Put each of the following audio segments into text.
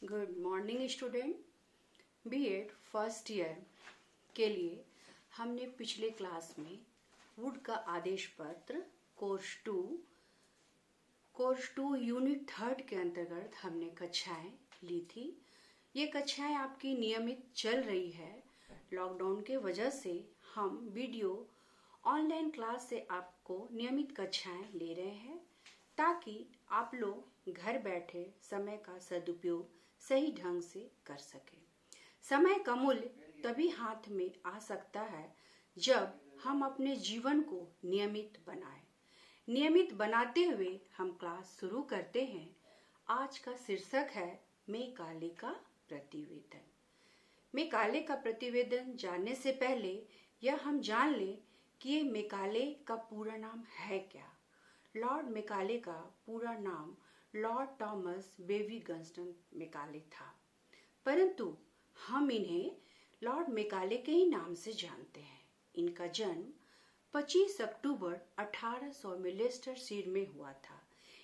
Good morning student. BEd first year के लिए हमने पिछले क्लास में वुड का आदेश पत्र कोर्स टू यूनिट 3 के अंतर्गत हमने कक्षाएं ली थी। ये कक्षाएं आपकी नियमित चल रही है। लॉकडाउन के वजह से हम वीडियो ऑनलाइन क्लास से आपको नियमित कक्षाएं ले रहे हैं ताकि आप लोग घर बैठे समय का सदुपयोग सही ढंग से कर सके। समय का मूल्य तभी हाथ में आ सकता है जब हम अपने जीवन को नियमित बनाएं। नियमित बनाते हुए हम क्लास शुरू करते हैं। आज का शीर्षक है मेकाले का प्रतिवेदन। मेकाले का प्रतिवेदन जानने से पहले यह हम जान लें कि ये मेकाले का पूरा नाम है क्या। लॉर्ड मेकाले का पूरा नाम लॉर्ड थॉमस बेबी गंस्टन मेकाले था, परंतु हम इन्हें लॉर्ड मेकाले के ही नाम से जानते हैं। इनका जन्म 25 अक्टूबर 1800 में लेस्टरशीर में हुआ था।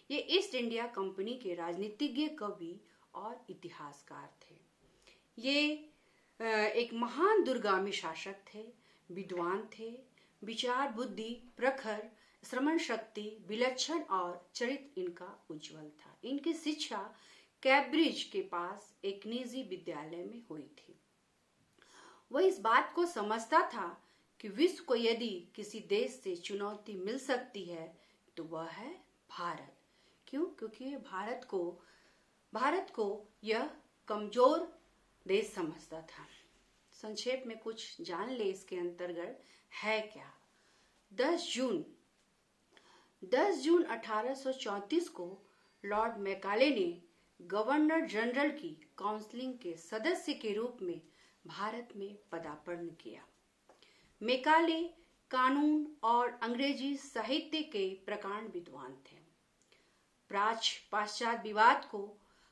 ये ईस्ट इंडिया कंपनी के राजनीतिज्ञ, कवि और इतिहासकार थे। ये एक महान दूरगामी शासक थे, विद्वान थे, विचार बुद्धि प्रखर, श्रवण शक्ति विलक्षण और चरित्र इनका उज्जवल था। इनकी शिक्षा कैम्ब्रिज के पास एक निजी विद्यालय में हुई थी। वह इस बात को समझता था कि विश्व को यदि किसी देश से चुनौती मिल सकती है तो वह है भारत। क्यों? क्योंकि भारत को यह कमजोर देश समझता था। संक्षेप में कुछ जान ले इसके अंतर्गत है क्या। 10 जून 1834 को लॉर्ड मेकाले ने गवर्नर जनरल की काउंसिल के सदस्य के रूप में भारत में पदार्पण किया। मेकाले कानून और अंग्रेजी साहित्य के प्रकांड विद्वान थे। पाश्चात्य विवाद को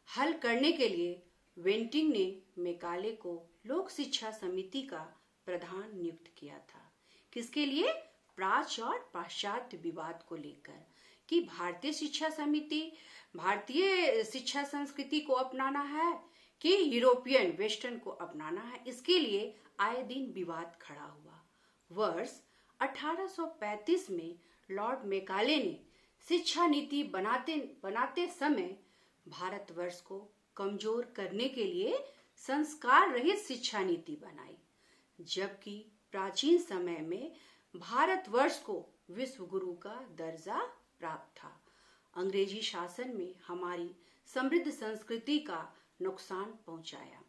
हल करने के लिए वेंटिंग ने मेकाले को लोक शिक्षा समिति का प्रधान नियुक्त किया था। किसके लिए? प्राच्य और पाश्चात्य विवाद को लेकर कि भारतीय शिक्षा समिति भारतीय शिक्षा संस्कृति को अपनाना है कि यूरोपियन वेस्टर्न को अपनाना है। इसके लिए आए दिन विवाद खड़ा हुआ। वर्ष 1835 में लॉर्ड मेकाले ने शिक्षा नीति बनाते समय भारतवर्ष को कमजोर करने के लिए संस्कार रहित शिक्षा नीति बनाई, जबकि प्राचीन समय में भारतवर्ष को विश्व गुरु का दर्जा प्राप्त था। अंग्रेजी शासन में हमारी समृद्ध संस्कृति का नुकसान पहुंचाया।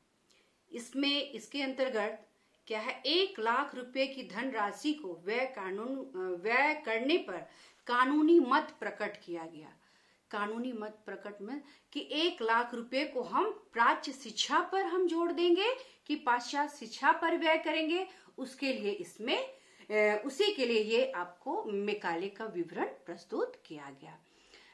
इसके अंतर्गत क्या है, 1 लाख रुपए की धनराशि को व्यय करने पर कानूनी मत प्रकट किया गया। कानूनी मत प्रकट में कि 1 लाख रुपए को हम प्राच्य शिक्षा पर हम जोड़ देंगे कि पाश्चात्य शिक्षा पर व्यय करेंगे। उसी के लिए ये आपको मेकाले का विवरण प्रस्तुत किया गया।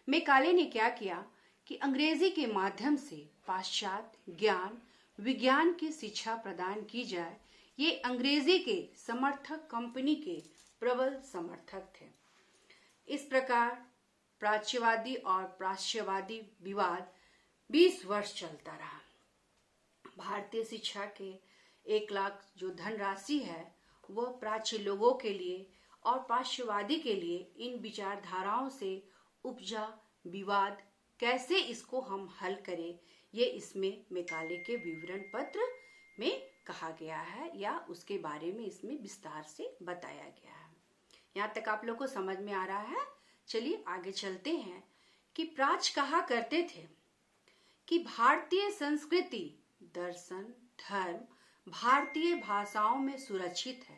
मेकाले ने क्या किया कि अंग्रेजी के माध्यम से पाश्चात्य ज्ञान विज्ञान की शिक्षा प्रदान की जाए। ये अंग्रेजी के समर्थक कंपनी के प्रबल समर्थक थे। इस प्रकार प्राच्यवादी और पाश्चात्यवादी विवाद 20 वर्ष चलता रहा। भारतीय शिक्षा के 1 लाख जो धनराशि है वह प्राच्य लोगों के लिए और पाश्चात्यवादी के लिए इन विचारधाराओं से उपजा विवाद कैसे इसको हम हल करें, ये इसमें मेकाले के विवरण पत्र में कहा गया है या उसके बारे में इसमें विस्तार से बताया गया है। यहाँ तक आप लोग को समझ में आ रहा है। चलिए आगे चलते हैं कि प्राच्य कहा करते थे कि भारतीय संस्कृति दर्शन धर्म भारतीय भाषाओं में सुरक्षित है।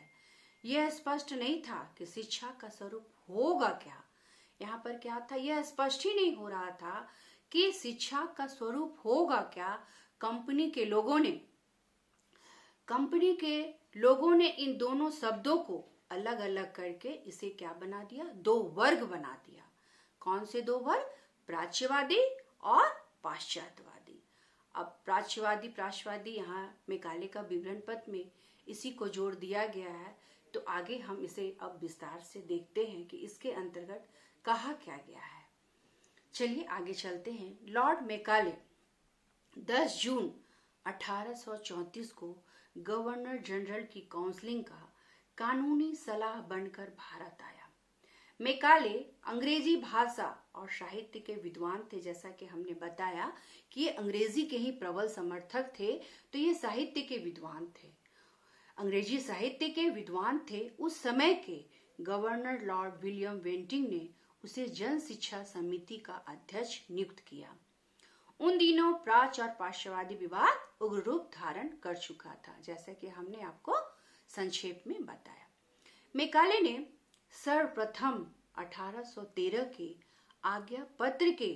यह स्पष्ट नहीं था कि शिक्षा का स्वरूप होगा क्या। यहाँ पर क्या था, यह स्पष्ट ही नहीं हो रहा था कि शिक्षा का स्वरूप होगा क्या। कंपनी के लोगों ने इन दोनों शब्दों को अलग अलग करके इसे क्या बना दिया, 2 वर्ग बना दिया। कौन से 2 वर्ग? प्राच्यवादी और पाश्चात्यवादी। अब पाश्चात्यवादी यहाँ मेकाले का विवरण पत्र में इसी को जोड़ दिया गया है। तो आगे हम इसे अब विस्तार से देखते हैं कि इसके अंतर्गत कहा क्या गया है। चलिए आगे चलते हैं। लॉर्ड मेकाले 10 जून 1834 को गवर्नर जनरल की काउंसलिंग का कानूनी सलाह बनकर भारत आया। मैकाले अंग्रेजी भाषा और साहित्य के विद्वान थे। जैसा कि हमने बताया कि ये अंग्रेजी के ही प्रबल समर्थक थे, तो ये साहित्य के विद्वान थे, अंग्रेजी साहित्य के विद्वान थे। उस समय के गवर्नर लॉर्ड विलियम बेंटिंक ने उसे जन शिक्षा समिति का अध्यक्ष नियुक्त किया। उन दिनों प्राच्य और पाश्चात्यवादी विवाद उग्र रूप धारण कर चुका था, जैसा कि हमने आपको संक्षेप में बताया। मैकाले ने सर्वप्रथम 1813 के आज्ञा पत्र के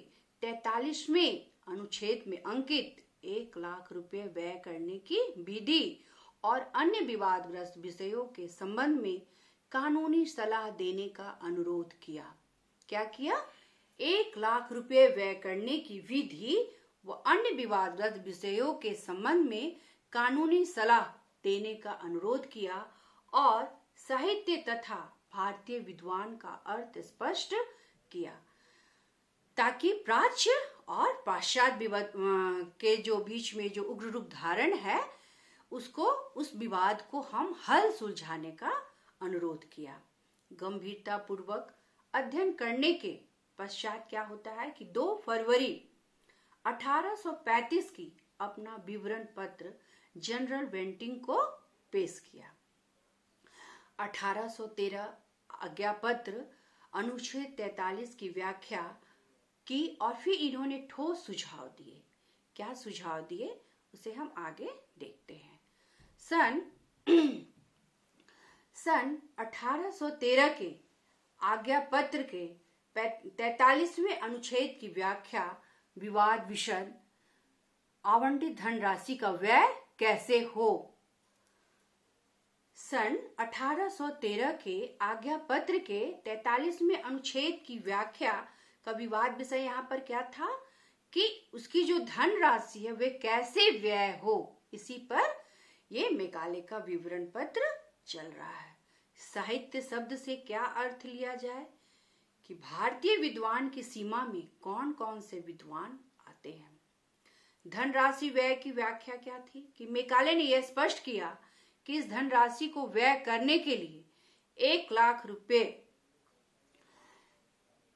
43वें अनुच्छेद में अंकित 1 लाख रुपए व्यय करने की विधि और अन्य विवादग्रस्त विषयों के संबंध में कानूनी सलाह देने का अनुरोध किया। क्या किया? 1 लाख रुपए व्यय करने की विधि व अन्य विवादग्रस्त विषयों के संबंध में कानूनी सलाह देने का अनुरोध किया और साहित्य तथा भारतीय विद्वान का अर्थ स्पष्ट किया, ताकि प्राच्य और पाश्चात्य के जो बीच में जो उग्र रूप धारण है उस विवाद को हम हल सुलझाने का अनुरोध किया। गंभीरता पूर्वक अध्ययन करने के पश्चात क्या होता है कि 2 फरवरी 1835 की अपना विवरण पत्र जनरल बेंटिंक को पेश किया। 1813 आज्ञा पत्र अनुच्छेद 43 की व्याख्या की और फिर इन्होंने ठोस सुझाव दिए। क्या सुझाव दिए उसे हम आगे देखते हैं। सन 1813 के आज्ञा पत्र के 43वें अनुच्छेद की व्याख्या विवाद विषय आवंटित धनराशि का व्यय कैसे हो। सन 1813 के आज्ञा पत्र के 43वें अनुच्छेद की व्याख्या का विवाद विषय यहाँ पर क्या था कि उसकी जो धनराशि है वे कैसे व्यय हो, इसी पर ये मैकाले का विवरण पत्र चल रहा है। साहित्य शब्द से क्या अर्थ लिया जाए कि भारतीय विद्वान की सीमा में कौन कौन से विद्वान आते हैं। धनराशि व्यय की व्याख्या क्या थी कि मैकाले ने यह स्पष्ट किया कि इस धनराशि को व्यय करने के लिए 1 लाख रुपए,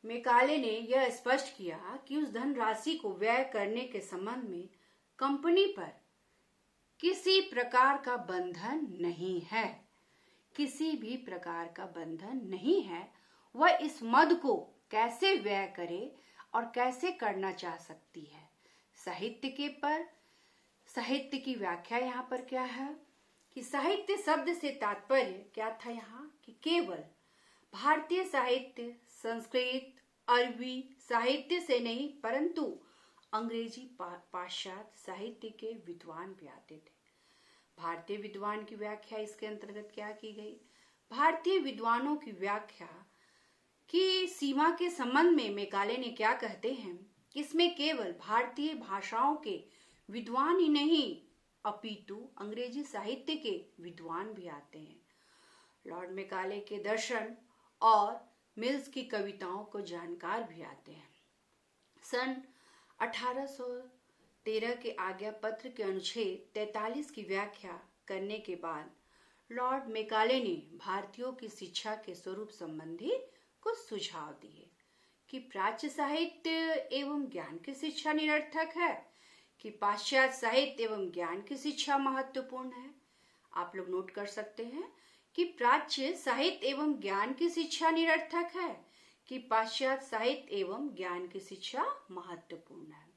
मैकाले ने यह स्पष्ट किया कि उस धनराशि को व्यय करने के संबंध में कंपनी पर किसी प्रकार का बंधन नहीं है, किसी भी प्रकार का बंधन नहीं है। वह इस मद को कैसे व्यय करे और कैसे करना चाह सकती है। साहित्य की व्याख्या यहाँ पर क्या है कि साहित्य शब्द से तात्पर्य क्या था यहाँ कि केवल भारतीय साहित्य, संस्कृत, अरबी साहित्य से नहीं परंतु अंग्रेजी पाश्चात्य साहित्य के विद्वान भी आते थे। भारतीय विद्वान की व्याख्या इसके अंतर्गत क्या की गई। भारतीय विद्वानों की व्याख्या की सीमा के संबंध में मैकाले ने क्या कहते हैं कि इसमें केवल भारतीय भाषाओं के विद्वान ही नहीं अपितु अंग्रेजी साहित्य के विद्वान भी आते हैं। लॉर्ड मैकाले के दर्शन और मिल्स की कविताओं को जानकार भी आते हैं। सन 1813 के आज्ञा पत्र के अनुच्छेद 43 की व्याख्या करने के बाद लॉर्ड मैकाले ने भारतीयों की शिक्षा के स्वरूप संबंधी कुछ सुझाव दिए कि प्राच्य साहित्य एवं ज्ञान की शिक्षा निरर्थक है, कि पाश्चात्य साहित्य एवं ज्ञान की शिक्षा महत्वपूर्ण है। आप लोग नोट कर सकते हैं कि प्राच्य साहित्य एवं ज्ञान की शिक्षा निरर्थक है, कि पाश्चात्य साहित्य एवं ज्ञान की शिक्षा महत्वपूर्ण है।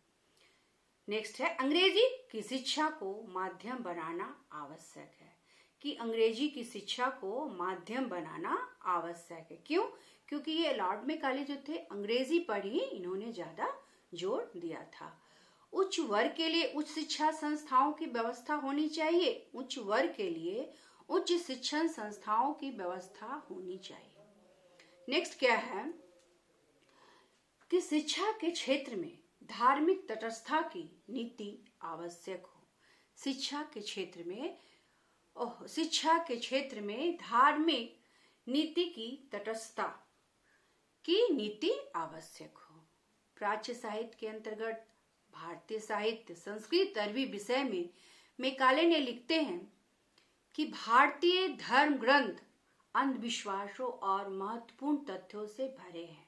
नेक्स्ट है अंग्रेजी की शिक्षा को माध्यम बनाना आवश्यक है, कि अंग्रेजी की शिक्षा को माध्यम बनाना आवश्यक है। क्यों? क्योंकि ये लॉर्ड मैकाले जो थे अंग्रेजी पर ही इन्होंने ज्यादा जोर दिया था। उच्च वर्ग के लिए उच्च शिक्षा संस्थाओं की व्यवस्था होनी चाहिए, उच्च वर्ग के लिए उच्च शिक्षण संस्थाओं की व्यवस्था होनी चाहिए। नेक्स्ट क्या है कि शिक्षा के क्षेत्र में धार्मिक तटस्थता की नीति आवश्यक हो। शिक्षा के क्षेत्र में धार्मिक नीति की तटस्थता की नीति आवश्यक हो। प्राच्य साहित्य के अंतर्गत भारतीय साहित्य संस्कृत अरबी विषय में मैकाले ने लिखते हैं कि भारतीय धर्म ग्रंथ अंधविश्वासों और महत्वपूर्ण तथ्यों से भरे हैं।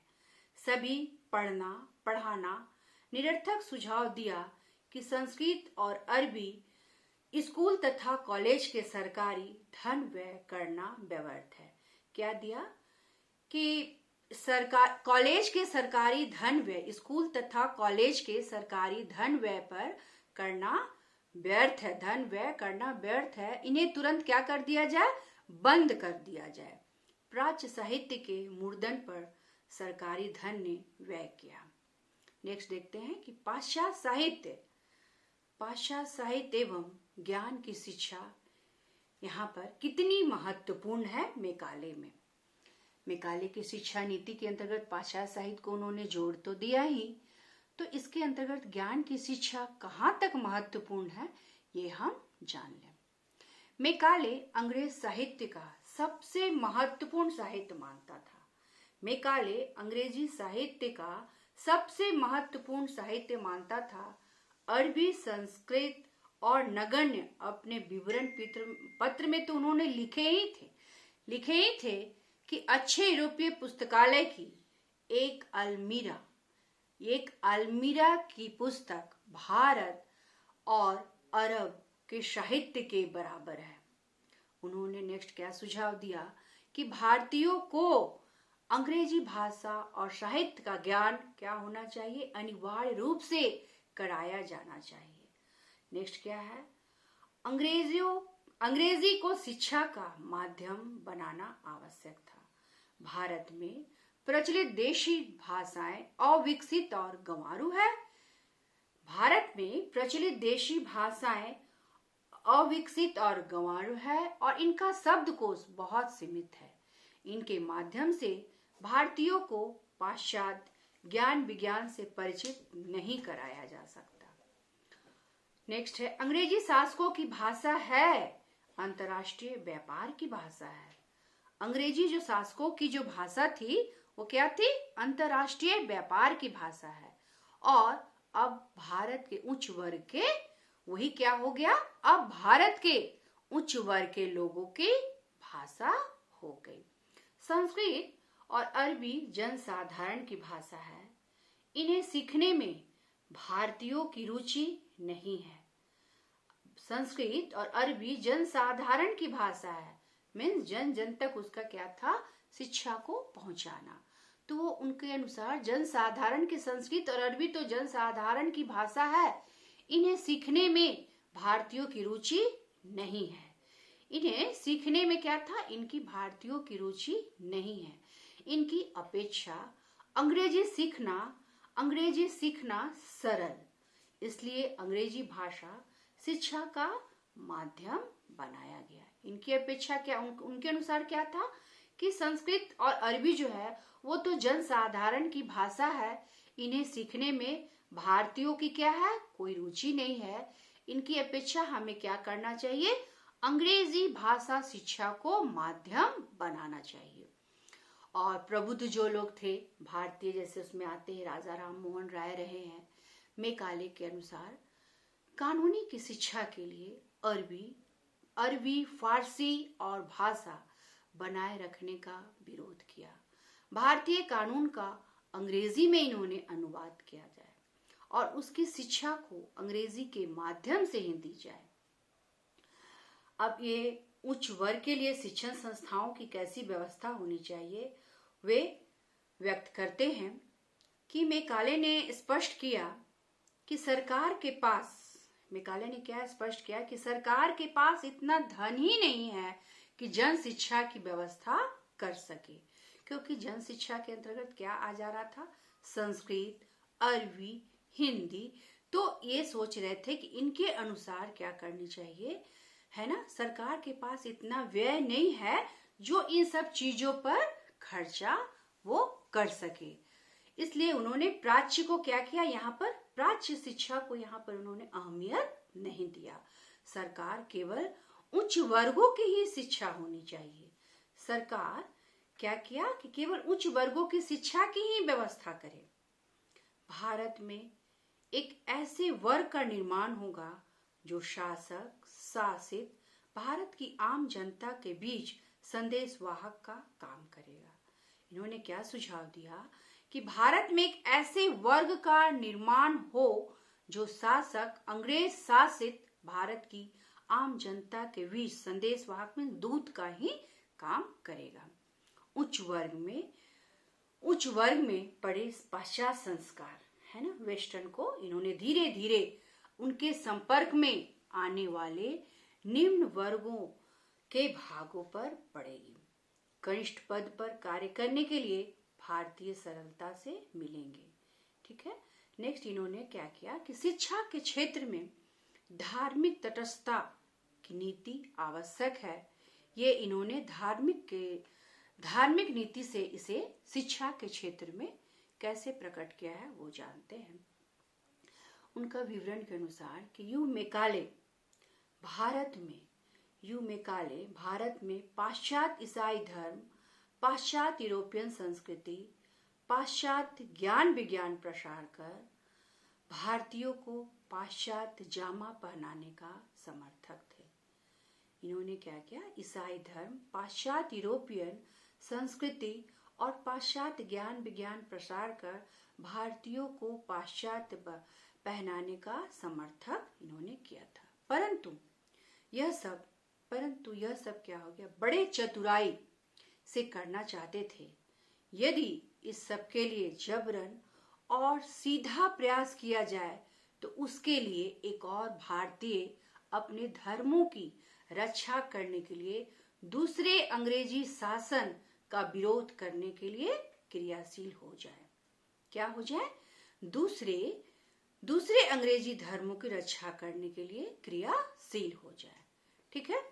सभी पढ़ाना निरर्थक सुझाव दिया कि संस्कृत और अरबी स्कूल तथा कॉलेज के सरकारी धन व्यय करना व्यर्थ है। क्या दिया कि कॉलेज के सरकारी धन व्यय, स्कूल तथा कॉलेज के सरकारी धन व्यय पर करना व्यर्थ है, धन व्यय करना व्यर्थ है। इन्हें तुरंत क्या कर दिया जाए, बंद कर दिया जाए। प्राच्य साहित्य के मूर्धन पर सरकारी धन ने व्यय किया। नेक्स्ट देखते हैं कि पाश्चात्य साहित्य एवं ज्ञान की शिक्षा यहाँ पर कितनी महत्वपूर्ण है। मैकाले की शिक्षा नीति के अंतर्गत पाश्चात्य साहित्य को उन्होंने जोड़ तो दिया ही, तो इसके अंतर्गत ज्ञान की शिक्षा कहाँ तक महत्वपूर्ण है ये हम जान लें। मैकाले अंग्रेज साहित्य का सबसे महत्वपूर्ण साहित्य मानता था। मैकाले अंग्रेजी साहित्य का सबसे महत्वपूर्ण साहित्य मानता था। अरबी, संस्कृत और नगण्य अपने विवरण पत्र में तो उन्होंने लिखे ही थे कि अच्छे यूरोपीय पुस्तकालय की एक अलमीरा की पुस्तक भारत और अरब के साहित्य के बराबर है। उन्होंने नेक्स्ट क्या सुझाव दिया कि भारतीयों को अंग्रेजी भाषा और साहित्य का ज्ञान क्या होना चाहिए, अनिवार्य रूप से कराया जाना चाहिए। नेक्स्ट क्या है, अंग्रेजी को शिक्षा का माध्यम बनाना आवश्यक था। भारत में प्रचलित देशी भाषाएं अविकसित और गंवारू है। और इनका शब्दकोश बहुत सीमित है। इनके माध्यम से भारतीयों को पाश्चात्य ज्ञान विज्ञान से परिचित नहीं कराया जा सकता। नेक्स्ट है, अंग्रेजी शासकों की भाषा है, अंतर्राष्ट्रीय व्यापार की भाषा है। अंग्रेजी जो शासकों की जो भाषा थी वो क्या थी, अंतर्राष्ट्रीय व्यापार की भाषा है। और अब भारत के उच्च वर्ग के, वही क्या हो गया, अब भारत के उच्च वर्ग के लोगों की भाषा हो गई। संस्कृत और अरबी जनसाधारण की भाषा है। इन्हें सीखने में भारतीयों की रुचि नहीं है। संस्कृत और अरबी जनसाधारण की भाषा है, मीन्स जन तक उसका क्या था, शिक्षा को पहुंचाना। तो वो उनके अनुसार जनसाधारण की संस्कृत और अरबी तो जनसाधारण की भाषा है, इन्हें सीखने में भारतीयों की रुचि नहीं है। इन्हें सीखने में क्या था, इनकी भारतीयों की रुचि नहीं है। इनकी अपेक्षा अंग्रेजी सीखना सरल, इसलिए अंग्रेजी भाषा शिक्षा का माध्यम बनाया गया। इनकी अपेक्षा क्या, उनके अनुसार क्या था कि संस्कृत और अरबी जो है वो तो जनसाधारण की भाषा है, इन्हें सीखने में भारतीयों की क्या है, कोई रुचि नहीं है। इनकी अपेक्षा हमें क्या करना चाहिए, अंग्रेजी भाषा शिक्षा को माध्यम बनाना चाहिए। और प्रबुद्ध जो लोग थे भारतीय, जैसे उसमें आते हैं राजा राम मोहन राय रहे हैं। मैकाले के अनुसार कानूनी की शिक्षा के लिए अरबी, फारसी और भाषा बनाए रखने का विरोध किया। भारतीय कानून का अंग्रेजी में इन्होंने अनुवाद किया जाए और उसकी शिक्षा को अंग्रेजी के माध्यम से ही दी जाए। अब ये उच्च वर्ग के लिए शिक्षण संस्थाओं की कैसी व्यवस्था होनी चाहिए वे व्यक्त करते हैं कि मैकाले ने स्पष्ट किया कि सरकार के पास इतना धन ही नहीं है कि जन शिक्षा की व्यवस्था कर सके, क्योंकि जन शिक्षा के अंतर्गत क्या आ जा रहा था, संस्कृत, अरबी, हिंदी। तो ये सोच रहे थे कि इनके अनुसार क्या करनी चाहिए, है ना, सरकार के पास इतना व्यय नहीं है जो इन सब चीजों पर खर्चा वो कर सके। इसलिए उन्होंने प्राच्य को क्या किया, यहाँ पर प्राच्य शिक्षा को यहाँ पर उन्होंने अहमियत नहीं दिया। सरकार केवल उच्च वर्गों की ही शिक्षा होनी चाहिए। सरकार क्या किया कि केवल उच्च वर्गों की शिक्षा की ही व्यवस्था करे। भारत में एक ऐसे वर्ग का निर्माण होगा जो शासक शासित भारत की आम जनता के बीच संदेशवाहक का काम करेगा। इन्होंने क्या सुझाव दिया कि भारत में एक ऐसे वर्ग का निर्माण हो जो शासक अंग्रेज शासित भारत की आम जनता के बीच संदेशवाहक में दूत का ही काम करेगा। उच्च वर्ग में पड़े पाश्चात्य संस्कार है ना, वेस्टर्न को इन्होंने धीरे धीरे उनके संपर्क में आने वाले निम्न वर्गों के भागों पर पड़ेगी। कनिष्ठ पद पर कार्य करने के लिए भारतीय सरलता से मिलेंगे। ठीक है। नेक्स्ट इन्होंने क्या किया कि शिक्षा के क्षेत्र में धार्मिक तटस्थता की नीति आवश्यक है। ये इन्होंने धार्मिक नीति से इसे शिक्षा के क्षेत्र में कैसे प्रकट किया है वो जानते हैं। उनका विवरण के अनुसार कि यू मेकाले भारत में पाश्चात्य ईसाई धर्म, पाश्चात्य यूरोपियन संस्कृति, पाश्चात्य ज्ञान विज्ञान प्रसार कर भारतीयों को पाश्चात्य जामा पहनाने का समर्थक थे। इन्होंने क्या किया, ईसाई धर्म, पाश्चात्य यूरोपियन संस्कृति और पाश्चात्य ज्ञान विज्ञान प्रसार कर भारतीयों को पाश्चात्य पहनाने का समर्थक इन्होंने किया था। परंतु यह सब क्या हो गया, बड़े चतुराई से करना चाहते थे। यदि इस सब के लिए जबरन और सीधा प्रयास किया जाए तो उसके लिए एक और भारतीय अपने धर्मों की रक्षा करने के लिए दूसरे अंग्रेजी शासन का विरोध करने के लिए क्रियाशील हो जाए। क्या हो जाए, दूसरे अंग्रेजी धर्मों की रक्षा करने के लिए क्रियाशील हो जाए। ठीक है।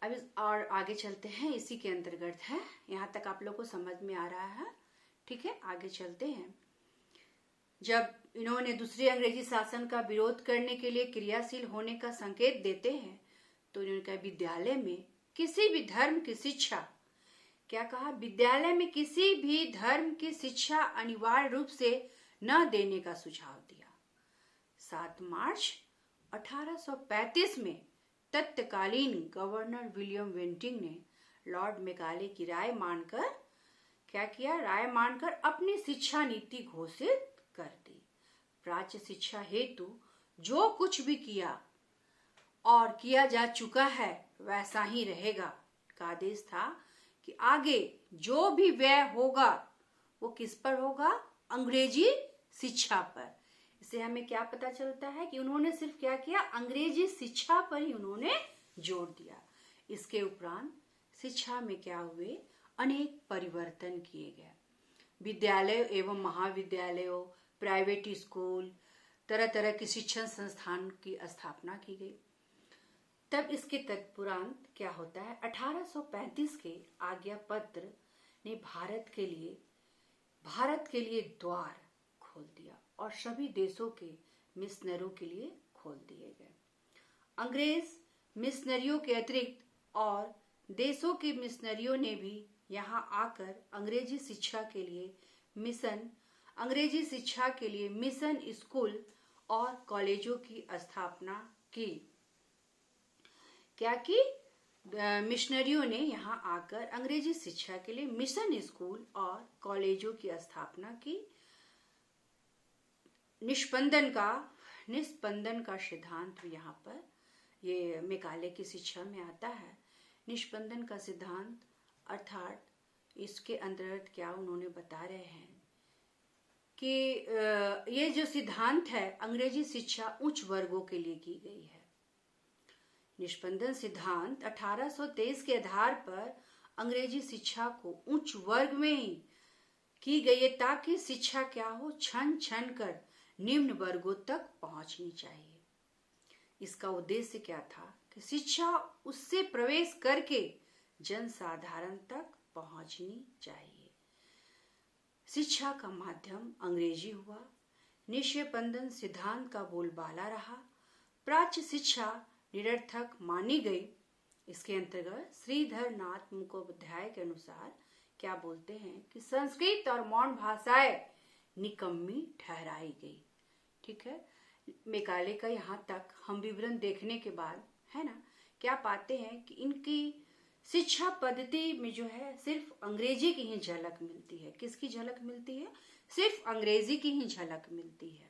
अब और आगे चलते हैं, इसी के अंतर्गत है। यहाँ तक आप लोग को समझ में आ रहा है। ठीक है, आगे चलते हैं। जब इन्होंने दूसरे अंग्रेजी शासन का विरोध करने के लिए क्रियाशील होने का संकेत देते हैं तो इन्होंने कहा विद्यालय में किसी भी धर्म की शिक्षा, क्या कहा, विद्यालय में किसी भी धर्म की शिक्षा अनिवार्य रूप से न देने का सुझाव दिया। 7 मार्च 1835 में तत्कालीन गवर्नर विलियम बेंटिंक ने लॉर्ड मेकाले की राय मानकर क्या किया, राय मानकर अपनी शिक्षा नीति घोषित कर दी। प्राच्य शिक्षा हेतु जो कुछ भी किया और किया जा चुका है वैसा ही रहेगा का आदेश था कि आगे जो भी व्यय होगा वो किस पर होगा, अंग्रेजी शिक्षा पर। इससे हमें क्या पता चलता है कि उन्होंने सिर्फ क्या किया, अंग्रेजी शिक्षा पर ही उन्होंने जोर दिया। इसके उपरांत शिक्षा में क्या हुए, अनेक परिवर्तन किए गए। विद्यालय एवं महाविद्यालयों, प्राइवेट स्कूल, तरह तरह के शिक्षण संस्थान की स्थापना की गई। तब इसके तत्पुरांत क्या होता है, 1835 के आज्ञा पत्र ने भारत के लिए द्वार खोल दिया और सभी देशों के मिशनरों के लिए खोल दिए गए। अंग्रेज मिशनरियों के अतिरिक्त और देशों के मिशनरियों ने भी यहाँ आकर अंग्रेजी शिक्षा के लिए मिशन स्कूल और कॉलेजों की स्थापना की। क्या की, मिशनरियों ने यहाँ आकर अंग्रेजी शिक्षा के लिए मिशन स्कूल और कॉलेजों की स्थापना की। निष्पंदन का सिद्धांत यहाँ पर ये मेकाले की शिक्षा में आता है। निष्पंदन का सिद्धांत अर्थात इसके अंतर्गत क्या उन्होंने बता रहे हैं कि ये जो सिद्धांत है अंग्रेजी शिक्षा उच्च वर्गों के लिए की गई है। निष्पंदन सिद्धांत 1823 के आधार पर अंग्रेजी शिक्षा को उच्च वर्ग में ही की गई है ताकि शिक्षा क्या हो, छन छन कर निम्न वर्गों तक पहुंचनी चाहिए। इसका उद्देश्य क्या था कि शिक्षा उससे प्रवेश करके जनसाधारण तक पहुंचनी चाहिए। शिक्षा का माध्यम अंग्रेजी हुआ। निष्पंदन सिद्धांत का बोलबाला रहा। प्राच्य शिक्षा निरर्थक मानी गई। इसके अंतर्गत श्रीधर नाथ मुखोपाध्याय के अनुसार क्या बोलते हैं कि संस्कृत और मौन भाषाएं निकम्मी ठहराई गई। ठीक है। मेकाले का यहाँ तक हम विवरण देखने के बाद, है ना, क्या पाते हैं कि इनकी शिक्षा पद्धति में जो है सिर्फ अंग्रेजी की ही झलक मिलती है। किसकी झलक मिलती है? सिर्फ अंग्रेजी की ही झलक मिलती है।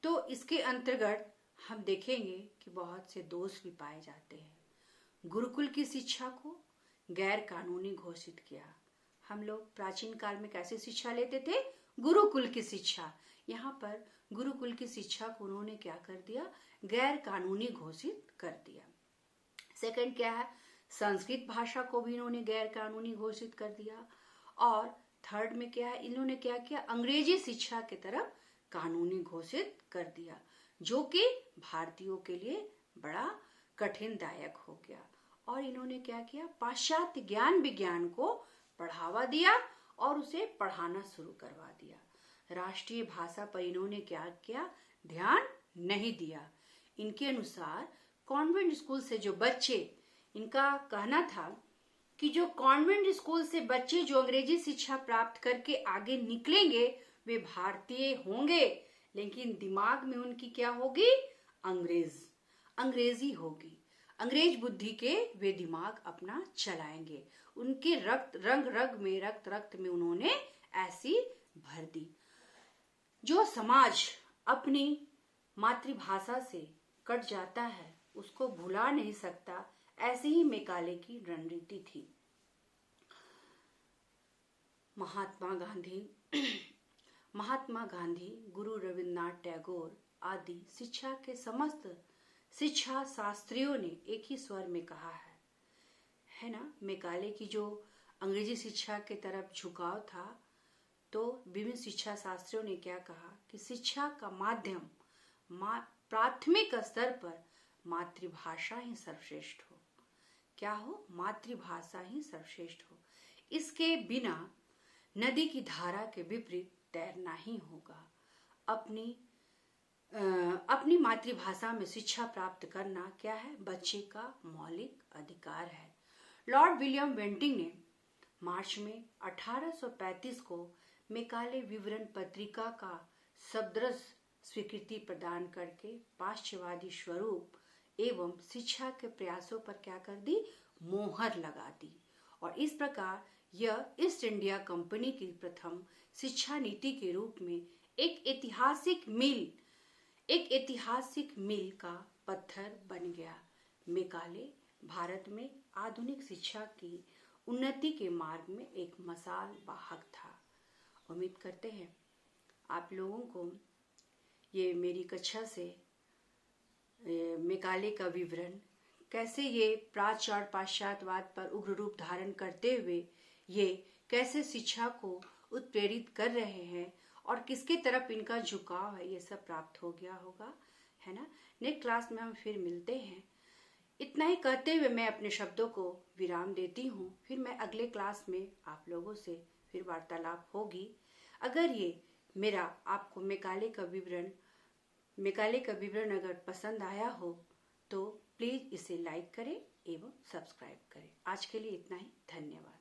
तो इसके अंतर्गत हम देखेंगे कि बहुत से दोष भी पाए जाते हैं। गुरुकुल की शिक्षा को गैर कानूनी घोषित किया। हम लोग प्राचीन काल में कैसे शिक्षा लेते थे? गुरुकुल की शिक्षा। यहाँ पर गुरुकुल की शिक्षा को उन्होंने क्या कर दिया? गैर कानूनी घोषित कर दिया। सेकंड क्या है? संस्कृत भाषा को भी इन्होंने गैर कानूनी घोषित कर दिया। और थर्ड में क्या है? इन्होंने क्या किया? अंग्रेजी शिक्षा की तरफ कानूनी घोषित कर दिया, जो कि भारतीयों के लिए बड़ा कठिनदायक हो गया। और इन्होंने क्या किया? पाश्चात्य ज्ञान विज्ञान को बढ़ावा दिया और उसे पढ़ाना शुरू करवा दिया। राष्ट्रीय भाषा पर इन्होंने क्या किया? ध्यान नहीं दिया। इनके अनुसार कॉन्वेंट स्कूल से जो बच्चे, इनका कहना था कि जो कॉन्वेंट स्कूल से बच्चे जो अंग्रेजी शिक्षा प्राप्त करके आगे निकलेंगे वे भारतीय होंगे, लेकिन दिमाग में उनकी क्या होगी? अंग्रेजी होगी। अंग्रेज बुद्धि के वे दिमाग अपना चलाएंगे। उनके रक्त में उन्होंने ऐसी भर दी। जो समाज अपनी मातृभाषा से कट जाता है उसको भुला नहीं सकता, ऐसी ही मेकाले की रणनीति थी। महात्मा गांधी, गुरु रविन्द्रनाथ टैगोर आदि शिक्षा के समस्त शिक्षा शास्त्रियों ने एक ही स्वर में कहा है ना। मेकाले की जो अंग्रेजी शिक्षा के तरफ झुकाव था, तो विभिन्न शिक्षा शास्त्रियों ने क्या कहा कि शिक्षा का माध्यम प्राथमिक स्तर पर मातृभाषा ही सर्वश्रेष्ठ हो। क्या हो? मातृभाषा ही सर्वश्रेष्ठ हो। इसके बिना नदी की धारा के विपरीत तैरना ही होगा। अपनी मातृभाषा में शिक्षा प्राप्त करना क्या है? बच्चे का मौलिक अधिकार है। लॉर्ड विलियम बेंटिंक ने मार्च में 1835 को मेकाले विवरण पत्रिका का शब्दरस स्वीकृति प्रदान करके पाश्चात्यवादी स्वरूप एवं शिक्षा के प्रयासों पर क्या कर दी? मोहर लगा दी। और इस प्रकार यह ईस्ट इंडिया कंपनी की प्रथम शिक्षा नीति के रूप में एक ऐतिहासिक मील का पत्थर बन गया। मेकाले भारत में आधुनिक शिक्षा की उन्नति के मार्ग में एक मशाल वाहक था। उम्मीद करते हैं आप लोगों को ये मेरी कक्षा से मेकाले का विवरण, कैसे ये प्राच्य और पाश्चात्यवाद पर उग्र रूप धारण करते हुए ये कैसे शिक्षा को उत्प्रेरित कर रहे हैं और किसके तरफ इनका झुकाव है, ये सब प्राप्त हो गया होगा, है ना। नेक्स्ट क्लास में हम फिर मिलते हैं। इतना ही कहते हुए मैं अपने शब्दों को विराम देती हूँ। फिर मैं अगले क्लास में आप लोगों से फिर वार्तालाप होगी। अगर ये मेरा आपको मेकाले का विवरण अगर पसंद आया हो तो प्लीज इसे लाइक करें एवं सब्सक्राइब करें। आज के लिए इतना ही। धन्यवाद।